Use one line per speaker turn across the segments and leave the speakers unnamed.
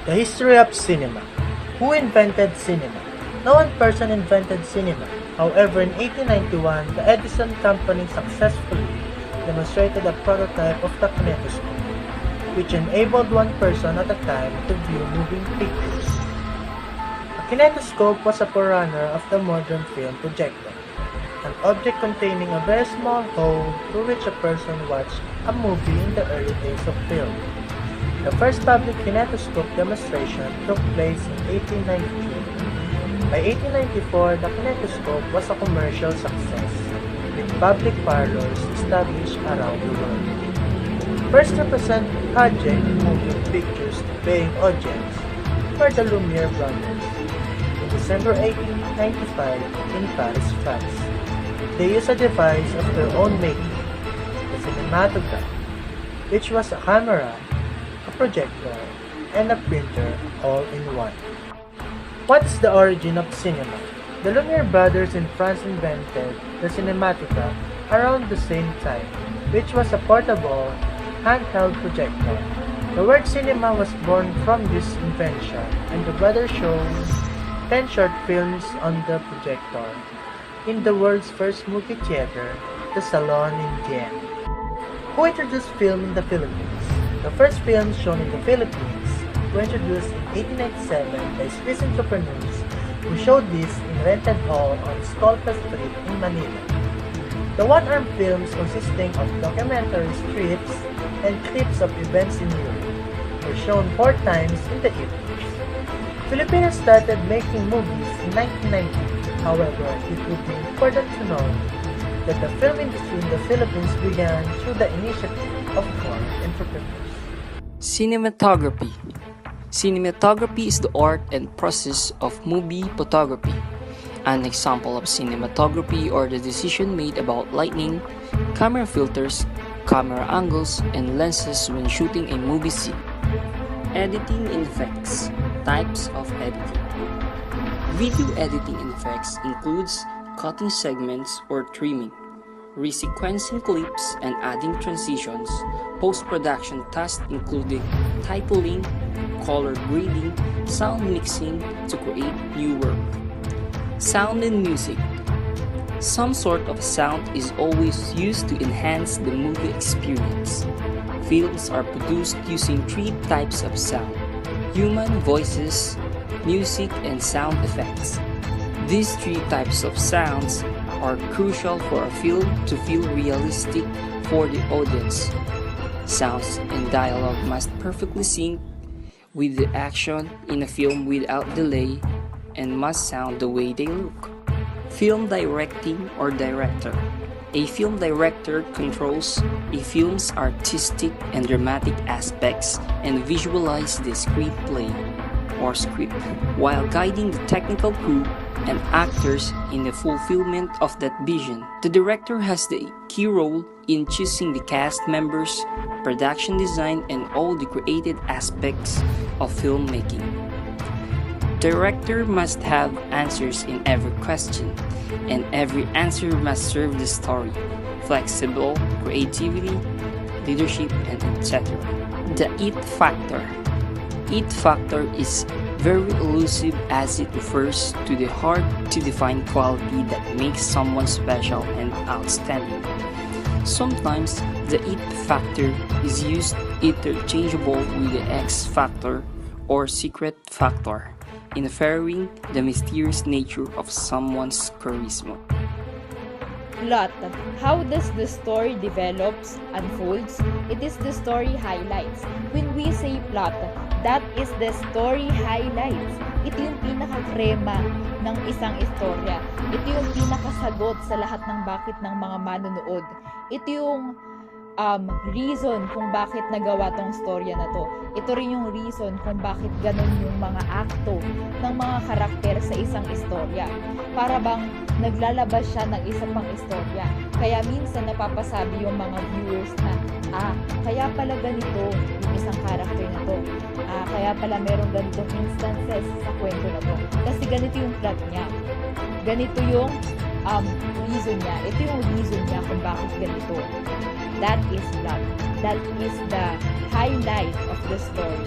The history of cinema. Who invented cinema? No one person invented cinema. However, in 1891, the Edison Company successfully demonstrated a prototype of the kinetoscope, which enabled one person at a time to view moving pictures. A kinetoscope was a forerunner of the modern film projector, an object containing a very small hole through which a person watched a movie in the early days of film. The first public kinetoscope demonstration took place in 1893. By 1894, the kinetoscope was a commercial success, with public parlors established around the world. First represented project moving pictures to paying audience were the Lumiere brothers. In December 1895 in Paris, France, they used a device of their own making, the cinematograph, which was a camera, a projector, and a printer all in one. What is the origin of cinema? The Lumiere brothers in France invented the cinematograph around the same time, which was a portable, handheld projector. The word cinema was born from this invention, and the brothers showed 10 short films on the projector in the world's first movie theater, the Salon in Vienna. Who introduced film in the Philippines? The first films shown in the Philippines were introduced in 1897 by Swiss entrepreneurs who showed this in rented hall on Scolpa Street in Manila. The one-arm films consisting of documentary strips and clips of events in Europe were shown 4 times in the evenings. Filipinos started making movies in 1990. However, it would be important to know that the film industry in the Philippines began through the initiative of foreign entrepreneurs.
Cinematography. Cinematography is the art and process of movie photography. An example of cinematography are the decision made about lighting, camera filters, camera angles, and lenses when shooting a movie scene. Editing and effects. Types of editing. Video editing and effects includes cutting segments or trimming, resequencing clips and adding transitions, post-production tasks including titling, color grading, sound mixing to create new work. Sound and music. Some sort of sound is always used to enhance the movie experience. Films are produced using 3 types of sound: human voices, music, and sound effects. These 3 types of sounds are crucial for a film to feel realistic for the audience. Sounds and dialogue must perfectly sync with the action in a film without delay and must sound the way they look. Film directing or director. A film director controls a film's artistic and dramatic aspects and visualizes the screenplay or script, while guiding the technical crew and actors in the fulfillment of that vision. The director has the key role in choosing the cast members, production design, and all the creative aspects of filmmaking. Director must have answers in every question, and every answer must serve the story, flexible, creativity, leadership, and etc. The it factor. It factor is very elusive as it refers to the hard-to-define quality that makes someone special and outstanding. Sometimes the it factor is used interchangeable with the X factor or secret factor, inferring the mysterious nature of someone's charisma.
Plot. How does the story develops, unfolds? It is the story highlights. When we say plot, that is the story highlights. Ito yung pinaka-krema ng isang istorya. Ito yung pinakasagot sa lahat ng bakit ng mga manonood. Ito yung reason kung bakit nagawa tong storya na to. Ito rin yung reason kung bakit ganun yung mga akto ng mga karakter sa isang istorya. Para bang naglalabas siya ng isa pang istorya. Kaya minsan napapasabi yung mga viewers na, kaya pala ganito yung isang karakter na to. Kaya pala merong ganitong instances sa kwento na to. Kasi ganito yung plot niya. Ganito yung reason niya. Ito yung reason niya kung bakit ganito. That is plot. That is the highlight of the story.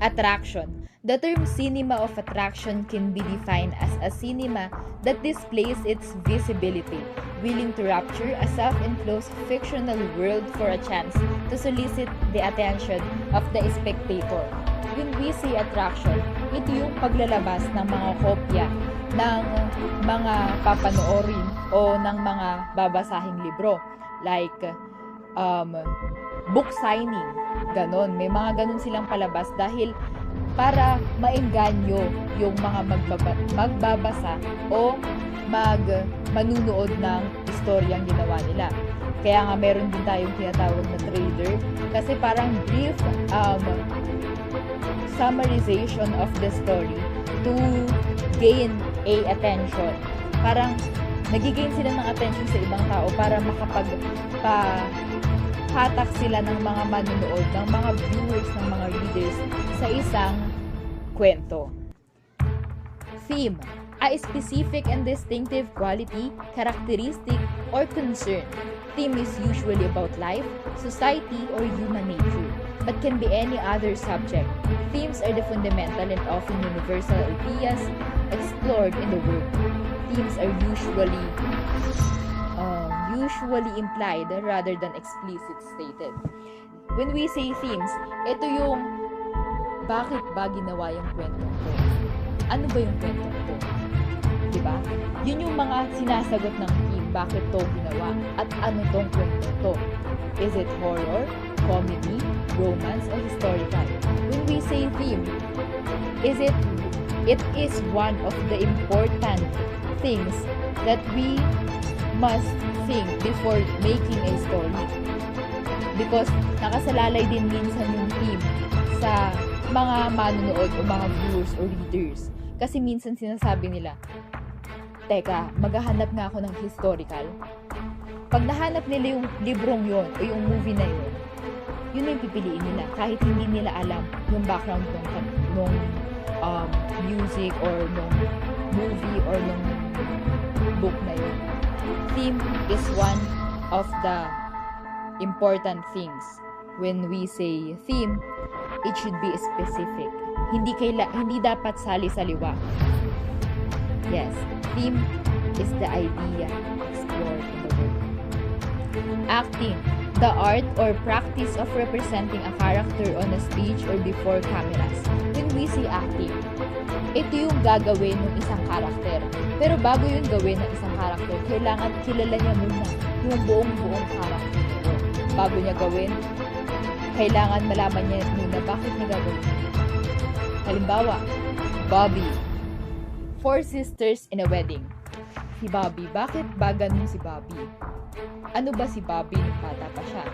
Attraction. The term cinema of attraction can be defined as a cinema that displays its visibility, willing to rapture a self-enclosed fictional world for a chance to solicit the attention of the spectator. When we say attraction, ito yung paglalabas ng mga kopya ng mga papanoorin o ng mga babasahing libro. Like, book signing, ganon. May mga ganon silang palabas dahil para maengganyo yung mga magbabasa o manunood ng istoryang ginawa nila. Kaya nga meron din tayong tinatawag na trailer kasi parang brief summarization of the story to gain a attention. Parang nagigain sila ng attention sa ibang tao para makapagpahatak sila ng mga manunood, ng mga viewers, ng mga readers sa isang kwento. Theme, a specific and distinctive quality, characteristic, or concern. Theme is usually about life, society, or human nature, but can be any other subject. Themes are the fundamental and often universal ideas explored in the work. Themes are usually implied rather than explicit stated. When we say themes, ito yung bakit ba ginawa yung kwentong to? Ano ba yung kwentong to? Diba? Yun yung mga sinasagot ng theme, bakit to ginawa at ano tong kwentong to? Is it horror, comedy, romance, or historical? When we say theme, it is one of the important things that we must think before making a story. Because nakasalalay din minsan yung theme sa mga manunood o mga viewers o readers. Kasi minsan sinasabi nila, teka, maghahanap nga ako ng historical. Pag nahanap nila yung librong yon o yung movie na yun, yun yung pipiliin nila. Kahit hindi nila alam yung background ng music or ng movie or ng book na yun. Theme is one of the important things. When we say theme, it should be specific. Hindi dapat sali-saliwa. Yes, theme is the idea explored in the work. Acting, the art or practice of representing a character on a stage or before cameras. When we say acting, ito yung gagawin ng isang karakter. Pero bago yung gawin ng isang karakter, kailangan kilala niya muna yung buong karakter niya. Bago niya gawin, kailangan malaman niya muna bakit niya gagawin. Halimbawa, Bobby. 4 sisters in a wedding. Si Bobby, bakit ba ganun si Bobby? Ano ba si Bobby nung bata pa siya?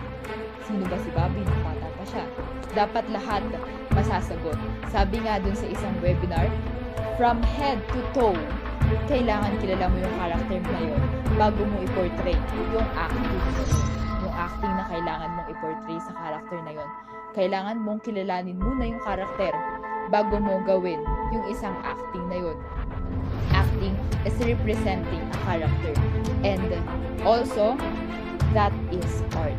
Sino ba si Bobby nung bata pa siya? Dapat lahat masasagot. Sabi nga dun sa isang webinar, from head to toe, kailangan kilala mo yung character na yun bago mo i-portray yung acting na yun. Yung acting na kailangan mong i-portray sa character na yun. Kailangan mong kilalanin muna yung character bago mo gawin yung isang acting na yun. Acting is representing a character. And also, that is art.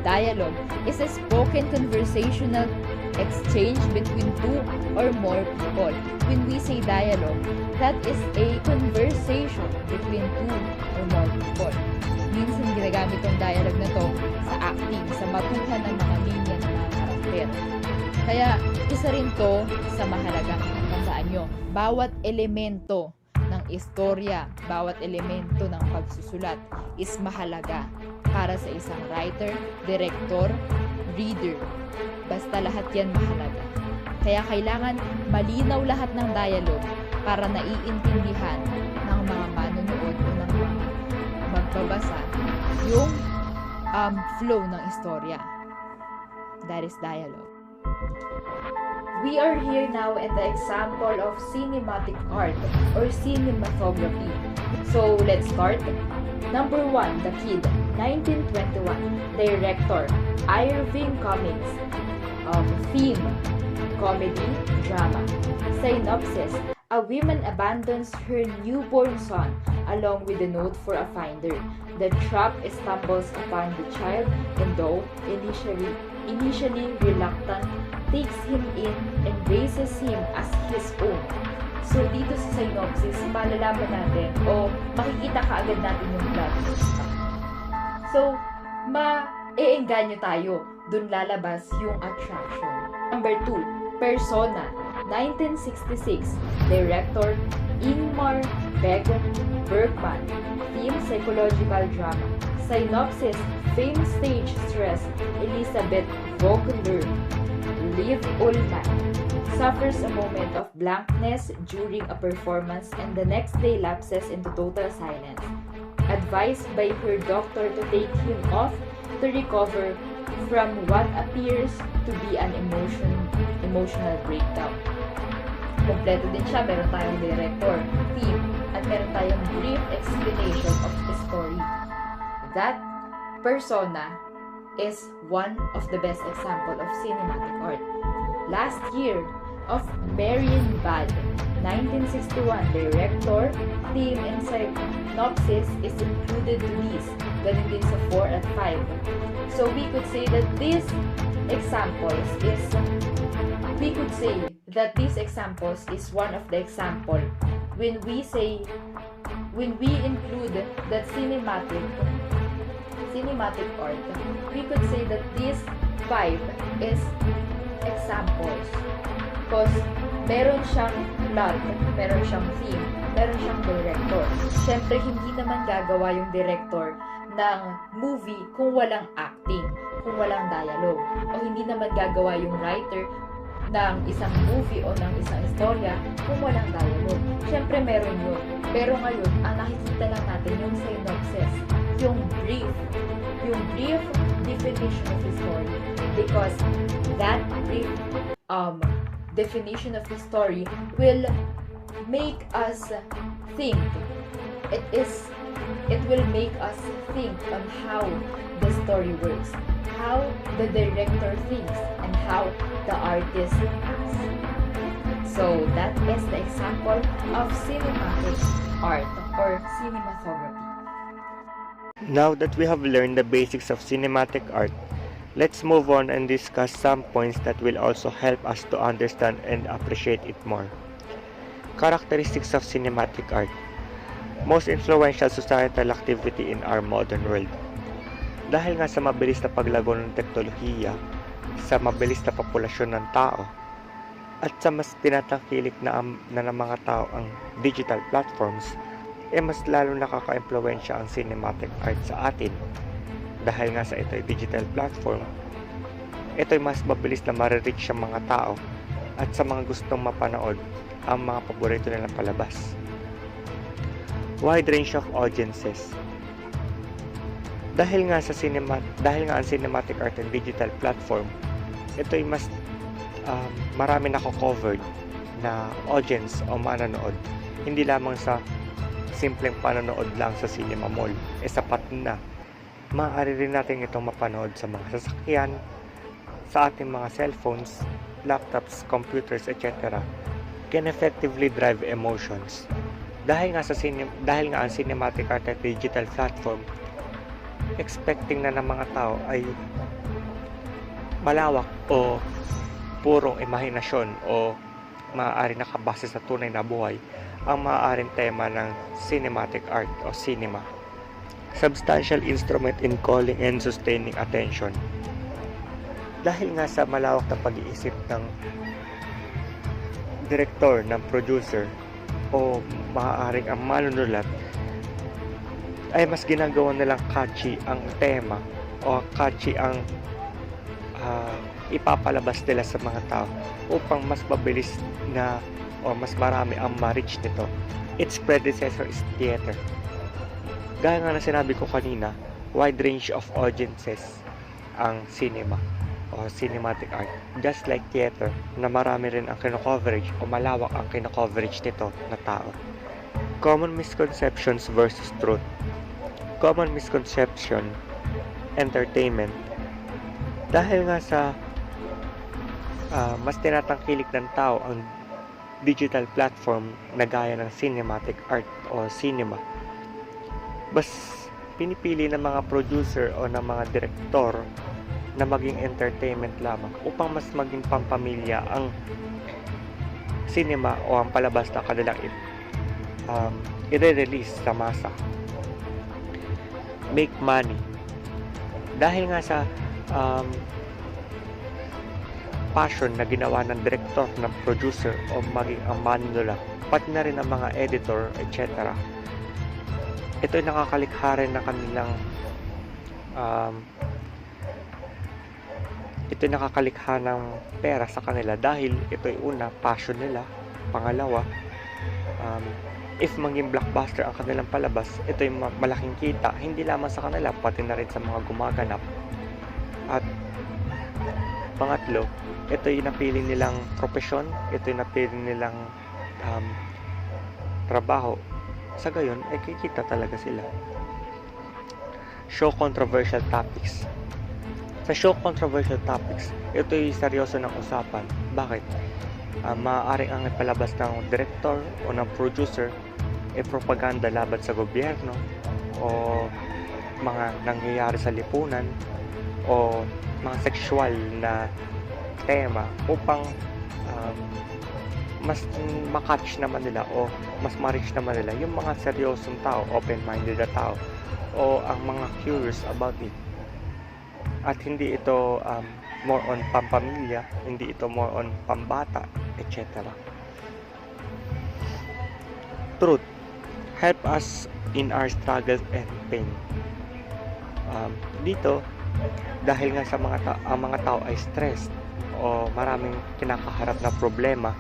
Dialogue is a spoken conversational exchange between two or more people. When we say dialogue, that is a conversation between two or more people. Minsan ginagamit ang dialogue na to sa acting, sa matuhan ng mga linya ng mga karakter. Kaya isa rin to sa mahalagang tandaan nyo. Bawat elemento ng istorya, bawat elemento ng pagsusulat is mahalaga para sa isang writer, director, reader. Basta lahat yan mahalaga. Kaya kailangan malinaw lahat ng dialogue para naiintindihan ng mga manonood o ng mga magbabasa yung flow ng istorya. That is dialogue. We are here now at the example of cinematic art or cinematography. So let's start. Number 1, The Kid, 1921. Director, Irving Cummings. Theme, comedy, drama. Synopsis, a woman abandons her newborn son along with a note for a finder. the trap stumbles upon the child, and though initially reluctant, takes him in and raises him as his own. So dito sa synopsis, malalaman natin o makikita kaagad natin yung plot. So, ma-eengganyo tayo. Dun lalabas yung attraction. Number 2, Persona, 1966. Director, Ingmar Bergman. Theme, psychological drama. Synopsis, fame stage stress. Elizabeth Vogler, Liv Ullmann, suffers a moment of blankness during a performance and the next day lapses into total silence. Advised by her doctor to take him off to recover from what appears to be an emotional breakdown. Kompleto din siya, meron tayong director, theme, at meron tayong brief explanation of the story. That Persona is one of the best example of cinematic art. Last year of Marion Bad, 1961, director, theme, and synopsis is included to these. Ganun din sa 4 at 5. So we could say that these examples is one of the example when we include that cinematic art, we could say that these 5 is examples because meron siyang plot, meron siyang theme, meron siyang director. Siyempre, hindi naman gagawa yung director ng movie kung walang acting, kung walang dialogue. O hindi naman gagawa yung writer ng isang movie o ng isang istorya kung walang dialogue. Siyempre, meron yun. Pero ngayon, ang nakikita lang natin yung synopsis, yung brief definition of the story, because that brief definition of the story will make us think. It will make us think on how the story works, how the director thinks, and how the artist acts. So that is the example of cinematic art or cinematography.
Now that we have learned the basics of cinematic art, let's move on and discuss some points that will also help us to understand and appreciate it more. Characteristics of cinematic art. Most influential societal activity in our modern world. Dahil nga sa mabilis na paglago ng teknolohiya, sa mabilis na populasyon ng tao, at sa mas tinatangkilik na ng mga tao ang digital platforms, mas lalo nakaka-impluwensya ang cinematic art sa atin. Dahil nga sa ito'y digital platform, ito'y mas mabilis na ma-reach ang mga tao at sa mga gustong mapanood ang mga paborito nilang palabas. Wide range of audiences. Dahil nga ang cinematic art and digital platform, ito'y mas marami nako-covered na audience o manonood. Hindi lamang sa simpleng panonood lang sa cinema mall, sapat na. Maaari rin natin itong mapanood sa mga sasakyan, sa ating mga cellphones, laptops, computers, etc. Can effectively drive emotions. Dahil nga ang cinematic art at digital platform, expecting na ng mga tao ay malawak o purong imahinasyon o maaari nakabase sa tunay na buhay ang maaaring tema ng cinematic art o cinema. Substantial instrument in calling and sustaining attention. Dahil nga sa malawak na pag-iisip ng director, ng producer, o maaaring ang manunulat, ay mas ginagawa nilang catchy ang tema o catchy ang ipapalabas nila sa mga tao upang mas mabilis na o mas marami ang ma-reach nito. Its predecessor is theater. Gaya nga na sinabi ko kanina, wide range of audiences ang cinema o cinematic art. Just like theater, na marami rin ang kino-coverage o malawak ang kino-coverage nito na tao. Common misconceptions versus truth. Common misconception, entertainment. Dahil nga sa mas tinatangkilik ng tao ang digital platform na gaya ng cinematic art o cinema,
pinipili ng mga producer o ng mga direktor na maging entertainment lamang upang mas maging pampamilya ang cinema o ang palabas na kanilang i-release sa masa. Make money. Dahil nga sa passion na ginawa ng director, ng producer o maging ang manula, pati na rin ang mga editor, etc. Ito ay nakakalikha rin na kanilang ito ay nakakalikha ng pera sa kanila dahil ito ay una, passion nila. Pangalawa, if maging blockbuster ang kanilang palabas, ito ay malaking kita, hindi lamang sa kanila, pati na rin sa mga gumaganap. At pangatlo, ito ay napili nilang profesyon, ito ay napili nilang trabaho. Sa gayon, ay kikita talaga sila. Show controversial topics. Sa show controversial topics, ito ay seryoso ng usapan. Bakit? Maaaring ang ipalabas ng director o ng producer ay propaganda laban sa gobyerno o mga nangyayari sa lipunan o mga sexual na tema upang mas makatch naman nila o mas ma-reach naman nila yung mga seryosong tao, open-minded na tao o ang mga curious about it. At hindi ito more on pampamilya, hindi ito more on pambata, etc. Truth. Help us in our struggles and pain. Dito, dahil nga sa ang mga tao ay stressed o maraming kinakaharap na problema,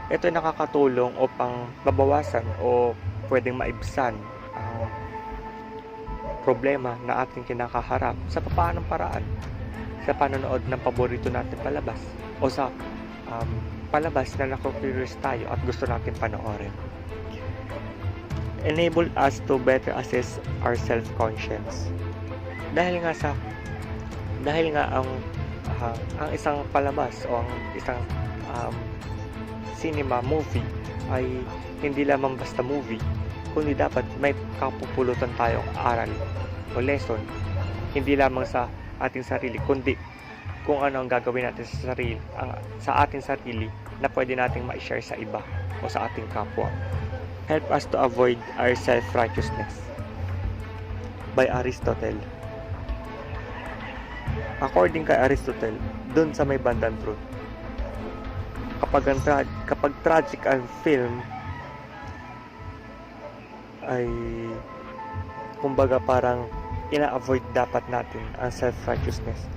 ito ay nakakatulong upang mabawasan o pwedeng maibsan ang problema na ating kinakaharap sa paanong paraan, sa panonood ng paborito natin palabas o sa palabas na naku-curious tayo at gusto natin panoorin. Enable us to better assess our self-conscience. Dahil nga ang isang palabas o ang isang cinema movie ay hindi lamang basta movie, kundi dapat may kapupulutan tayong aral o lesson, hindi lamang sa ating sarili, kundi kung ano ang gagawin natin sa ating sarili na pwede nating ma-share sa iba o sa ating kapwa. Help us to avoid our self-righteousness. By Aristotle. According kay Aristotle, dun sa may bandang truth, kapag tragic ang film ay kumbaga parang ina-avoid dapat natin ang self-righteousness.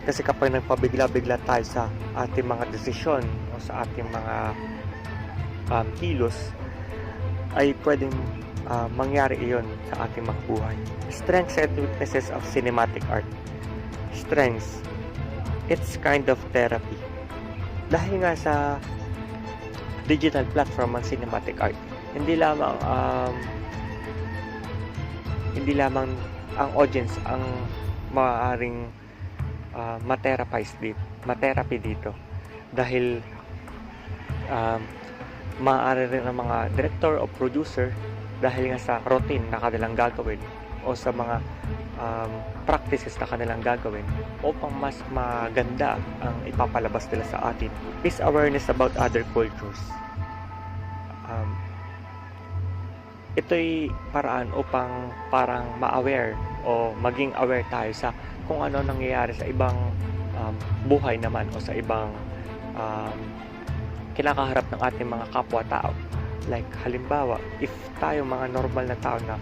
Kasi kapag nagpabigla-bigla tayo sa ating mga desisyon o sa ating mga kilos, ay pwedeng mangyari iyon sa ating mga buhay. Strengths and weaknesses of cinematic art. Strengths, it's kind of therapy. Dahil nga sa digital platform ang cinematic art, hindi lamang ang audience ang maaaring ma-therapy dito dahil maaari rin ang mga director o producer dahil nga sa routine na kanilang gagawin o sa mga practices na kanilang gagawin upang mas maganda ang ipapalabas nila sa atin is awareness about other cultures. Ito'y paraan upang parang ma-aware o maging aware tayo sa kung ano nangyayari sa ibang buhay naman o sa ibang kinakaharap ng ating mga kapwa-tao. Like halimbawa, if tayo mga normal na tao na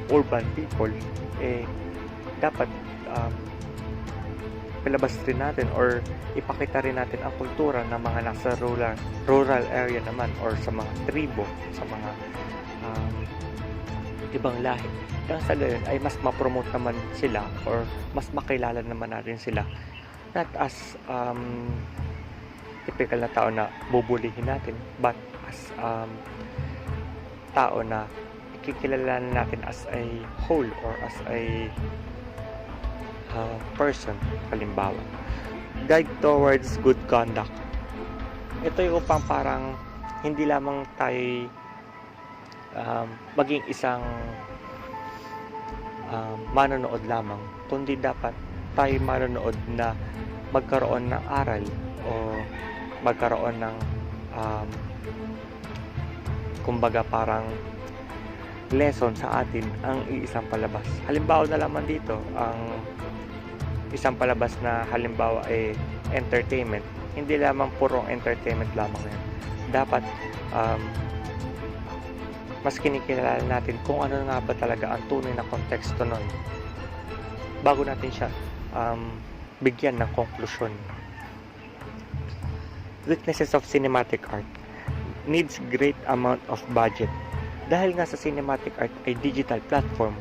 urban people, dapat palabas rin natin or ipakita rin natin ang kultura ng mga nasa rural area naman or sa mga tribo, sa mga ibang lahi. Kaya sa gayon ay mas ma-promote naman sila or mas makilala naman natin sila. Not as typical na tao na bubulihin natin, but as tao na ikikilala natin as a whole or as a person. Halimbawa, guide towards good conduct. Ito yung upang parang hindi lamang tayo maging isang manonood lamang, kundi dapat tayo manonood na magkaroon ng aral o magkaroon ng kumbaga parang lesson sa atin ang iisang palabas. Halimbawa na lamang dito, ang isang palabas na halimbawa ay entertainment. Hindi lamang purong entertainment lamang yan. Dapat mas kinikilala natin kung ano nga ba talaga ang tunay na konteksto nun bago natin siya bigyan ng konklusyon. Weaknesses of cinematic art. Needs great amount of budget. Dahil nga sa cinematic art ay digital platform,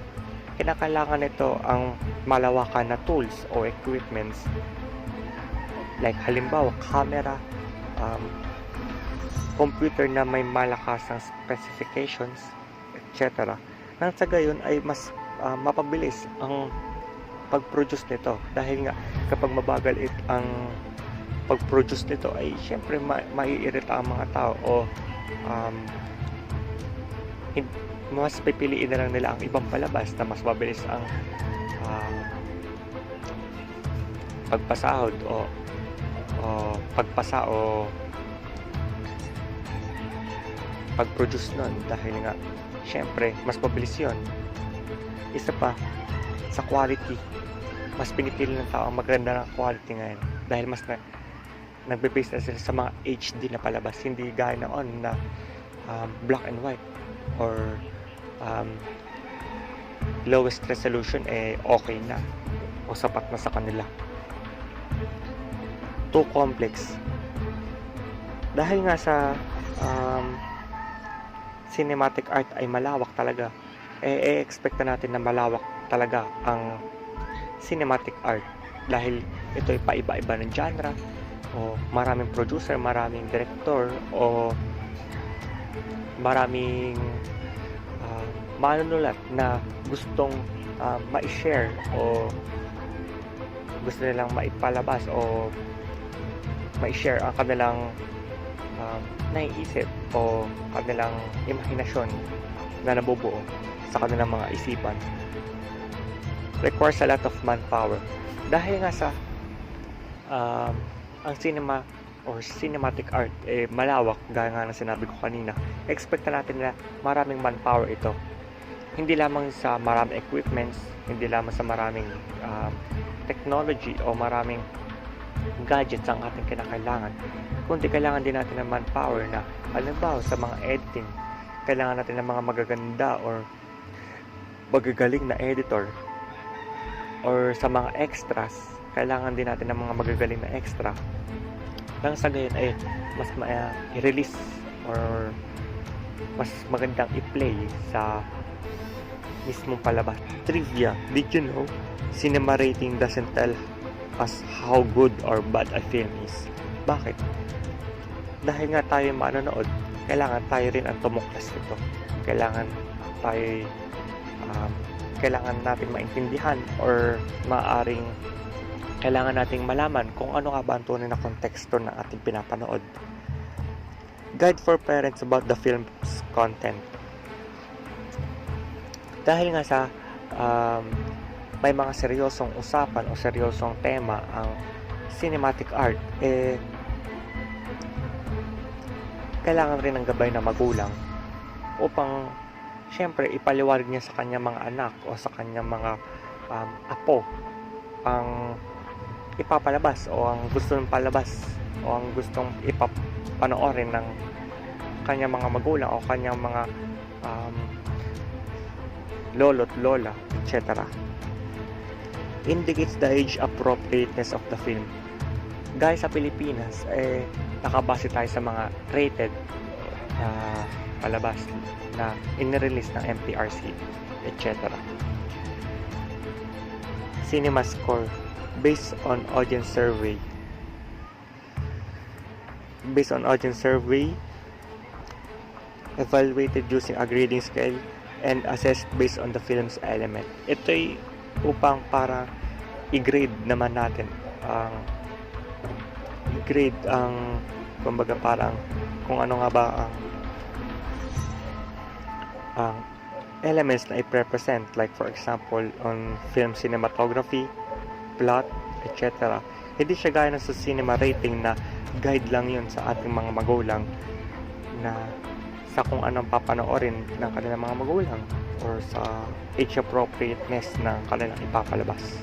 kinakailangan nito ang malawakan na tools o equipments like halimbawa camera, computer na may malakasang specifications, etc. Nang sa gayon ay mas mapabilis ang pag-produce nito dahil nga kapag mabagal ang pag-produce nito ay syempre maiirita ang mga tao o mas pipiliin na lang nila ang ibang palabas na mas mabilis ang pagpasahod o pagpasa o pag-produce nun dahil nga syempre mas mabilis yun. Isa pa sa quality, mas pinipili ng tao ang maganda na quality ngayon dahil mas nagbe-base na sila sa mga HD na palabas, hindi gaya noon na black and white or lowest resolution okay na o sapat na sa kanila. Too complex. Dahil nga sa cinematic art ay malawak talaga, expect natin na malawak talaga ang cinematic art dahil ito ay paiba-iba ng genre o maraming producer, maraming director o maraming manunulat na gustong ma-share o gusto nilang maipalabas o ma-share ang kanilang naiisip o kanilang imahinasyon na nabubuo sa kanilang mga isipan. Requires a lot of manpower. Dahil nga sa ang cinema or cinematic art malawak, gaya nga na sinabi ko kanina, expect natin na maraming manpower ito. Hindi lamang sa maraming equipments, hindi lamang sa maraming technology o maraming gadgets ang ating kinakailangan, kundi kailangan din natin ng manpower na halimbawa sa mga editing, kailangan natin ng mga magaganda or magagaling na editor, or sa mga extras, kailangan din natin ng mga magagaling na extra nang sa gayon ay mas i-release or mas magandang i-play sa mismong palabas. Trivia, did you know cinema rating doesn't tell us how good or bad a film is? Bakit? Dahil nga tayo manonood, kailangan tayo rin ang tumuklas nito. Kailangan tayo kailangan natin maintindihan or maaring kailangan nating malaman kung ano nga ba ang tunay na konteksto ng ating pinapanood. Guide for parents about the film's content. Dahil nga sa may mga seryosong usapan o seryosong tema ang cinematic art, kailangan rin ng gabay na magulang upang syempre ipaliwanag niya sa kanyang mga anak o sa kanyang mga apo ang ipapalabas o ang gustong palabas o ang gustong ipapanoorin ng kanyang mga magulang o kanyang mga lolo't lola, etc. Indicates the age appropriateness of the film. Guys, sa Pilipinas nakabase tayo sa mga rated palabas na inirelease ng MPRC, etc. Cinema score based on audience survey. Based on audience survey, evaluated using a grading scale and assessed based on the film's element. Ito'y upang para i-grade naman natin i-grade ang kumbaga parang kung ano nga ba ang elements na i-represent, like for example on film cinematography, plot, etc. Hindi siya gaya sa cinema rating na guide lang yun sa ating mga magulang na sa kung anong papanoorin ng kanilang mga magulang or sa age appropriateness na kanilang ipapalabas.